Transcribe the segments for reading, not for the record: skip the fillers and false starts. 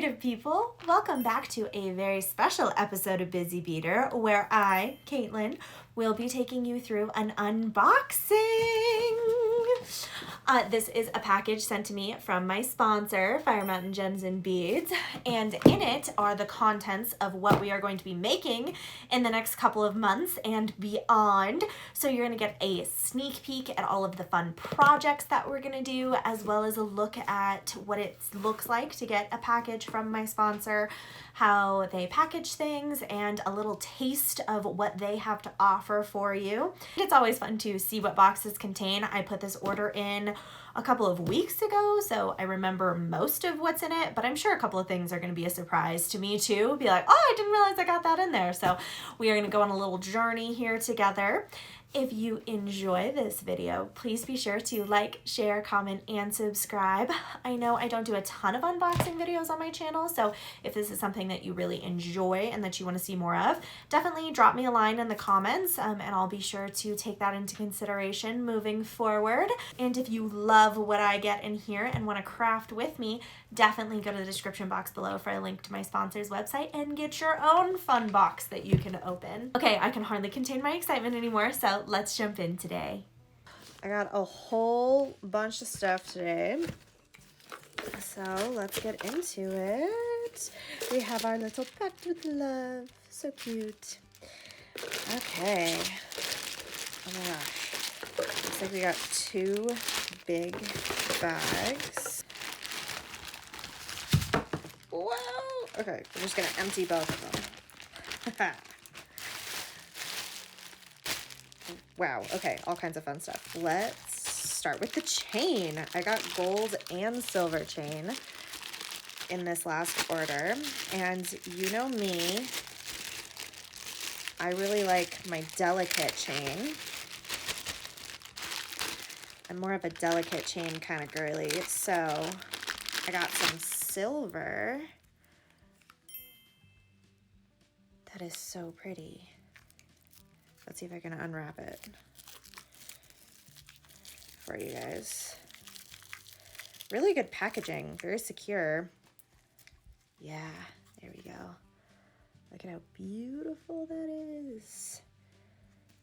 creative people, welcome back to a very special episode of Busy Beader where I, Caitlin, will be taking you through an unboxing. This is a package sent to me from my sponsor, Fire Mountain Gems and Beads, and in it are the contents of what we are going to be making in the next couple of months and beyond. So you're going to get a sneak peek at all of the fun projects that we're going to do, as well as a look at what it looks like to get a package from my sponsor, how they package things, and a little taste of what they have to offer for you. It's always fun to see what boxes contain. I put this order in a couple of weeks ago, so I remember most of what's in it, but I'm sure a couple of things are going to be a surprise to me too. Be like, oh, I didn't realize I got that in there. So we are going to go on a little journey here together. If you enjoy this video, please be sure to like, share, comment, and subscribe. I know I don't do a ton of unboxing videos on my channel, so if this is something that you really enjoy and that you want to see more of, definitely drop me a line in the comments, and I'll be sure to take that into consideration moving forward. And if you love what I get in here and want to craft with me, definitely go to the description box below for a link to my sponsor's website and get your own fun box that you can open. Okay, I can hardly contain my excitement anymore, so let's jump in today. I got a whole bunch of stuff today, so let's get into it. We have our little pet with love. So cute. Okay. Oh my gosh. Looks like we got 2 big bags. Whoa! Okay, we're just gonna empty both of them. Wow, okay, all kinds of fun stuff. Let's start with the chain. I got gold and silver chain in this last order, and you know me, I really like my delicate chain. I'm more of a delicate chain kind of girly, so I got some silver. That is so pretty. Let's see if I can unwrap it for you guys. Really good packaging, very secure. Yeah, there we go. Look at how beautiful that is.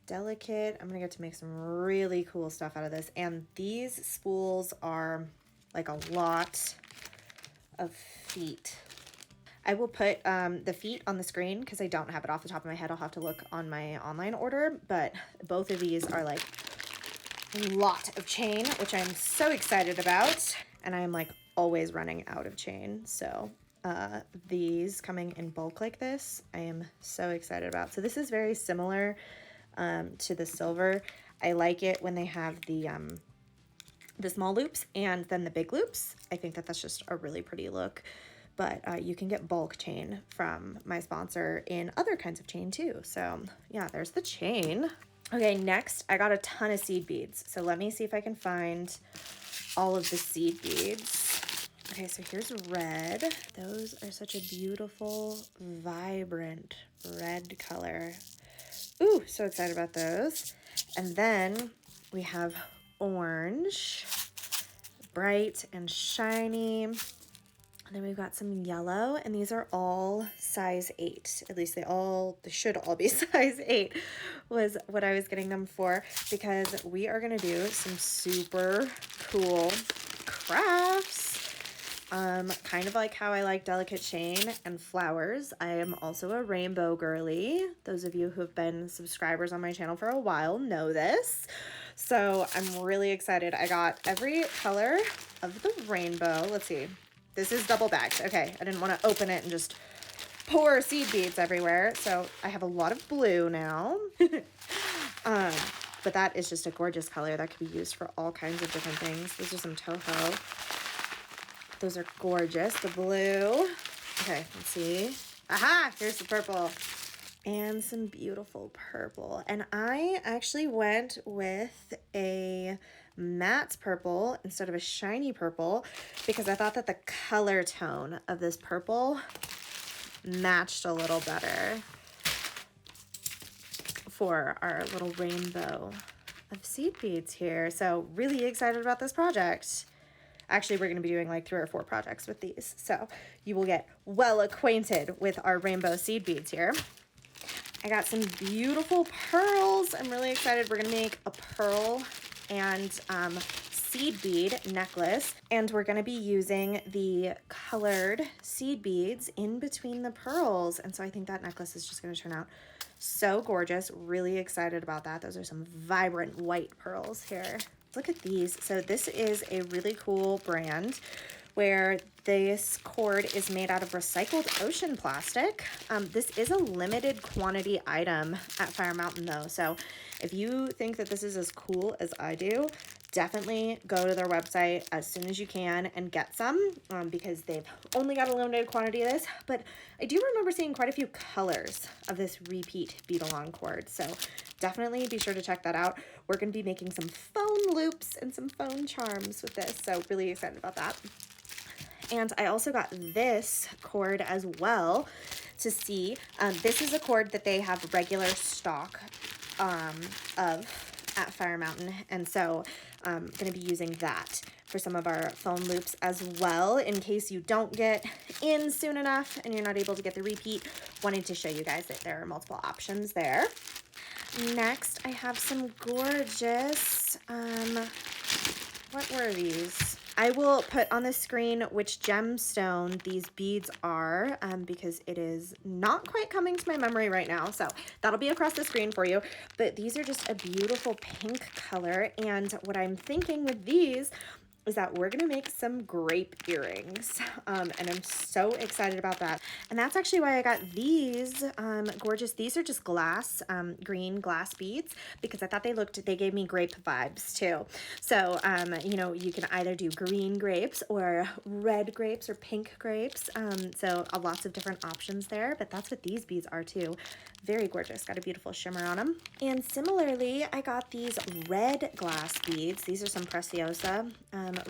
Delicate. I'm gonna get to make some really cool stuff out of this. And these spools are like a lot of feet. I will put the feet on the screen because I don't have it off the top of my head. I'll have to look on my online order, but both of these are like a lot of chain, which I'm so excited about. And I'm like always running out of chain. So these coming in bulk like this, I am so excited about. So this is very similar to the silver. I like it when they have the small loops and then the big loops. I think that that's just a really pretty look. But you can get bulk chain from my sponsor in other kinds of chain too. So yeah, there's the chain. Okay, next I got a ton of seed beads. So let me see if I can find all of the seed beads. Okay, so here's red. Those are such a beautiful, vibrant red color. Ooh, so excited about those. And then we have orange, bright and shiny. And then we've got some yellow, and these are all size 8. At least they should all be size 8 was what I was getting them for, because we are going to do some super cool crafts. Kind of like how I like delicate chain and flowers. I am also a rainbow girly. Those of you who have been subscribers on my channel for a while know this. So I'm really excited. I got every color of the rainbow. Let's see. This is double bagged. Okay, I didn't want to open it and just pour seed beads everywhere. So I have a lot of blue now. But that is just a gorgeous color that could be used for all kinds of different things. These are some Toho. Those are gorgeous. The blue. Okay, let's see. Aha, here's the purple. And some beautiful purple. And I actually went with a matte purple instead of a shiny purple because I thought that the color tone of this purple matched a little better for our little rainbow of seed beads here. So really excited about this project. Actually, we're going to be doing like 3 or 4 projects with these. So you will get well acquainted with our rainbow seed beads here. I got some beautiful pearls. I'm really excited. We're going to make a pearl and seed bead necklace, and we're going to be using the colored seed beads in between the pearls. And so I think that necklace is just going to turn out so gorgeous. Really excited about that. Those are some vibrant white pearls here. Look at these. So this is a really cool brand where this cord is made out of recycled ocean plastic. This is a limited quantity item at Fire Mountain though. So if you think that this is as cool as I do, definitely go to their website as soon as you can and get some because they've only got a limited quantity of this. But I do remember seeing quite a few colors of this repeat bead along cord. So definitely be sure to check that out. We're going to be making some phone loops and some phone charms with this. So really excited about that. And I also got this cord as well to see. This is a cord that they have regular stock of at Fire Mountain. And so I'm going to be using that for some of our phone loops as well in case you don't get in soon enough and you're not able to get the repeat. Wanted to show you guys that there are multiple options there. Next, I have some gorgeous, what were these? I will put on the screen which gemstone these beads are because it is not quite coming to my memory right now. So that'll be across the screen for you. But these are just a beautiful pink color. And what I'm thinking with these is that we're going to make some grape earrings. And I'm so excited about that. And that's actually why I got these gorgeous. These are just glass, green glass beads because I thought they gave me grape vibes too. So, you know, you can either do green grapes or red grapes or pink grapes. So lots of different options there, but that's what these beads are too. Very gorgeous. Got a beautiful shimmer on them. And similarly, I got these red glass beads. These are some Preciosa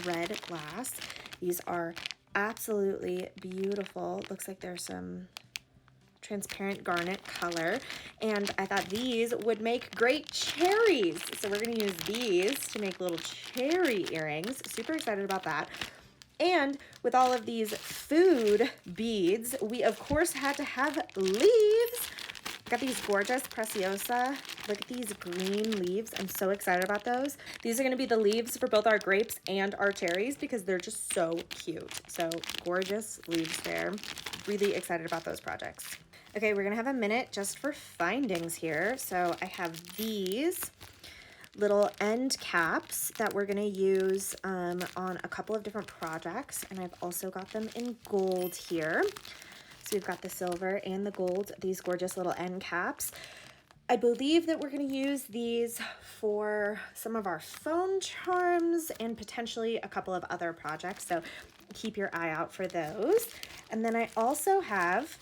red glass. These are absolutely beautiful. Looks like there's some transparent garnet color. And I thought these would make great cherries. So we're going to use these to make little cherry earrings. Super excited about that. And with all of these food beads, we of course had to have leaves. Got these gorgeous Preciosa. Look at these green leaves. I'm so excited about those. These are going to be the leaves for both our grapes and our cherries because they're just so cute. So gorgeous leaves there. Really excited about those projects. Okay, we're going to have a minute just for findings here. So I have these little end caps that we're going to use on a couple of different projects. And I've also got them in gold here. So we've got the silver and the gold, these gorgeous little end caps. I believe that we're going to use these for some of our phone charms and potentially a couple of other projects. So keep your eye out for those. And then I also have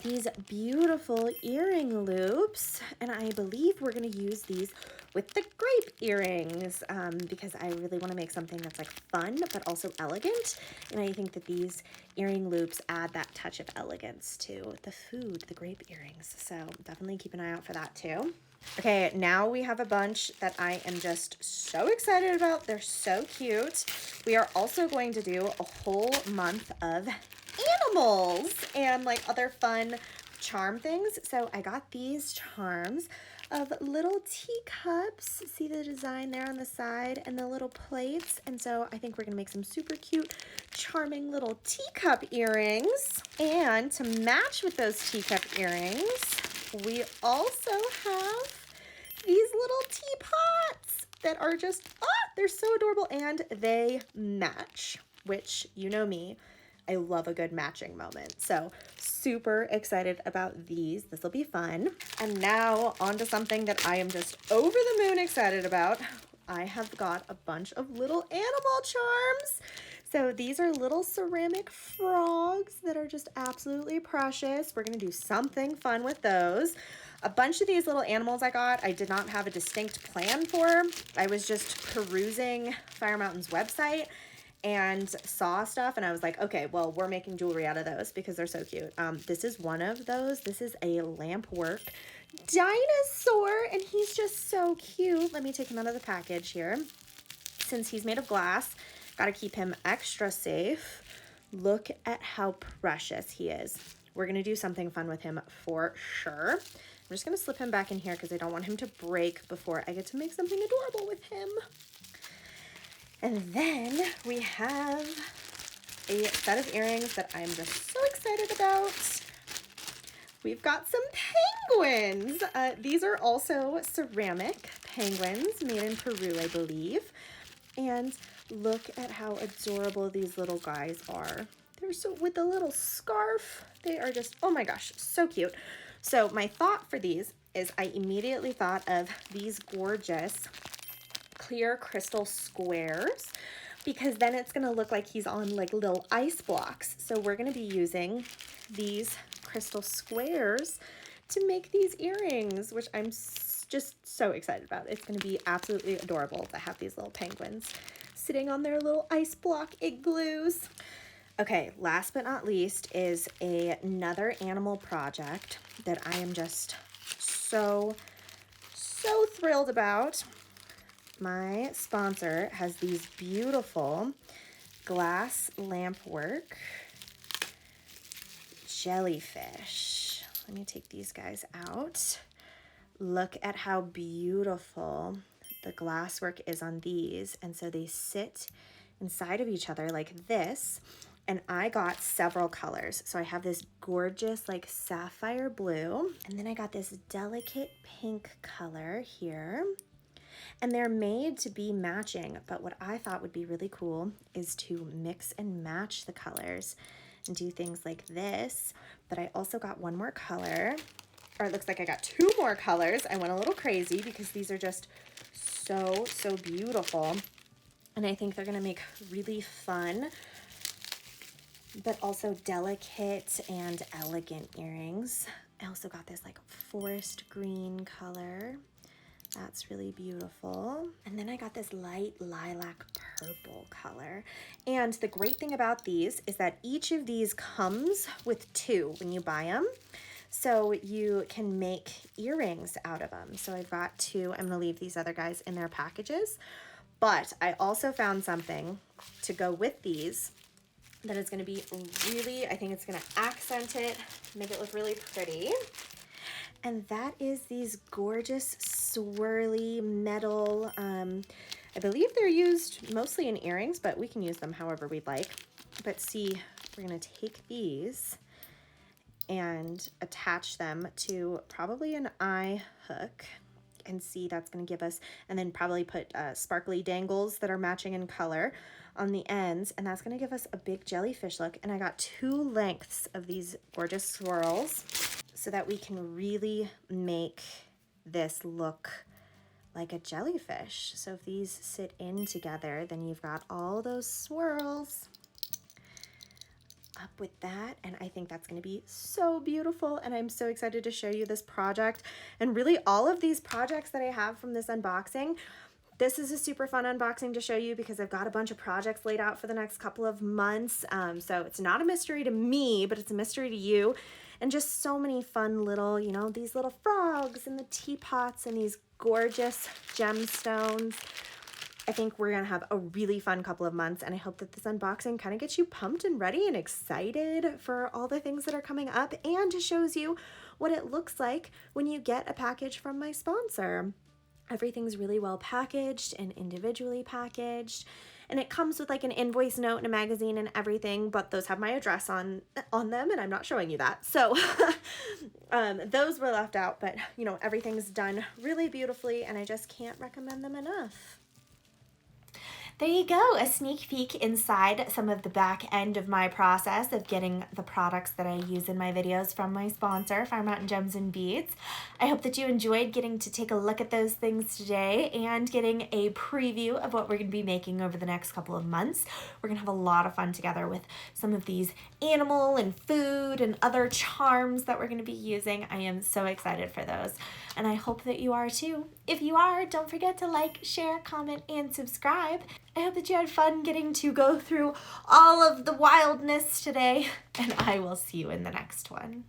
these beautiful earring loops, and I believe we're going to use these with the grape earrings because I really want to make something that's like fun but also elegant, and I think that these earring loops add that touch of elegance to the food, the grape earrings. So definitely keep an eye out for that too. Okay, now we have a bunch that I am just so excited about. They're so cute. We are also going to do a whole month of animals and like other fun charm things. So I got these charms of little teacups. See the design there on the side and the little plates. And so I think we're gonna make some super cute, charming little teacup earrings. And to match with those teacup earrings, we also have these little teapots that are just, they're so adorable and they match, which you know me, I love a good matching moment. So super excited about these. This will be fun. And now on to something that I am just over the moon excited about. I have got a bunch of little animal charms. So these are little ceramic frogs that are just absolutely precious. We're going to do something fun with those. A bunch of these little animals I got, I did not have a distinct plan for. I was just perusing Fire Mountain's website and saw stuff and I was like, okay, well, we're making jewelry out of those because they're so cute. This is one of those. This is a lamp work dinosaur and he's just so cute. Let me take him out of the package here. Since he's made of glass, Got to keep him extra safe. Look at how precious he is. We're going to do something fun with him for sure. I'm just going to slip him back in here because I don't want him to break before I get to make something adorable with him. And then we have a set of earrings that I'm just so excited about. We've got some penguins. These are also ceramic penguins made in Peru, I believe. And look at how adorable these little guys are. They're so, with the little scarf, they are just, oh my gosh, so cute. So my thought for these is I immediately thought of these gorgeous clear crystal squares, because then it's gonna look like he's on like little ice blocks. So we're gonna be using these crystal squares to make these earrings, which I'm just so excited about. It's gonna be absolutely adorable to have these little penguins sitting on their little ice block igloos. Okay, last but not least is another animal project that I am just so thrilled about. My sponsor has these beautiful glass lamp work jellyfish. Let me take these guys out. Look at how beautiful the glass work is on these. And so they sit inside of each other like this. And I got several colors. So I have this gorgeous like sapphire blue. And then I got this delicate pink color here. And they're made to be matching. But what I thought would be really cool is to mix and match the colors and do things like this. But I also got one more color, or it looks like I got two more colors. I went a little crazy because these are just so beautiful. And I think they're gonna make really fun, but also delicate and elegant earrings. I also got this like forest green color. That's really beautiful. And then I got this light lilac purple color. And the great thing about these is that each of these comes with two when you buy them. So you can make earrings out of them. So I've got two. I'm gonna leave these other guys in their packages. But I also found something to go with these that is gonna be really, I think it's gonna accent it, make it look really pretty. And that is these gorgeous swirly metal, I believe they're used mostly in earrings, but we can use them however we'd like. But see, we're gonna take these and attach them to probably an eye hook, and see, that's gonna give us, and then probably put sparkly dangles that are matching in color on the ends, and that's gonna give us a big jellyfish look. And I got two lengths of these gorgeous swirls so that we can really make this look like a jellyfish. So if these sit in together, then you've got all those swirls up with that, and I think that's gonna be so beautiful, and I'm so excited to show you this project. And really all of these projects that I have from this unboxing, this is a super fun unboxing to show you because I've got a bunch of projects laid out for the next couple of months. So it's not a mystery to me, but it's a mystery to you. And just so many fun little, you know, these little frogs and the teapots and these gorgeous gemstones. I think we're gonna have a really fun couple of months, and I hope that this unboxing kind of gets you pumped and ready and excited for all the things that are coming up, and shows you what it looks like when you get a package from my sponsor. Everything's really well packaged and individually packaged, and it comes with like an invoice note and a magazine and everything, but those have my address on them, and I'm not showing you that. So those were left out, but you know, everything's done really beautifully, and I just can't recommend them enough. There you go, a sneak peek inside some of the back end of my process of getting the products that I use in my videos from my sponsor, Fire Mountain Gems and Beads. I hope that you enjoyed getting to take a look at those things today and getting a preview of what we're going to be making over the next couple of months. We're going to have a lot of fun together with some of these animal and food and other charms that we're going to be using. I am so excited for those, and I hope that you are too. If you are, don't forget to like, share, comment, and subscribe. I hope that you had fun getting to go through all of the wildness today, and I will see you in the next one.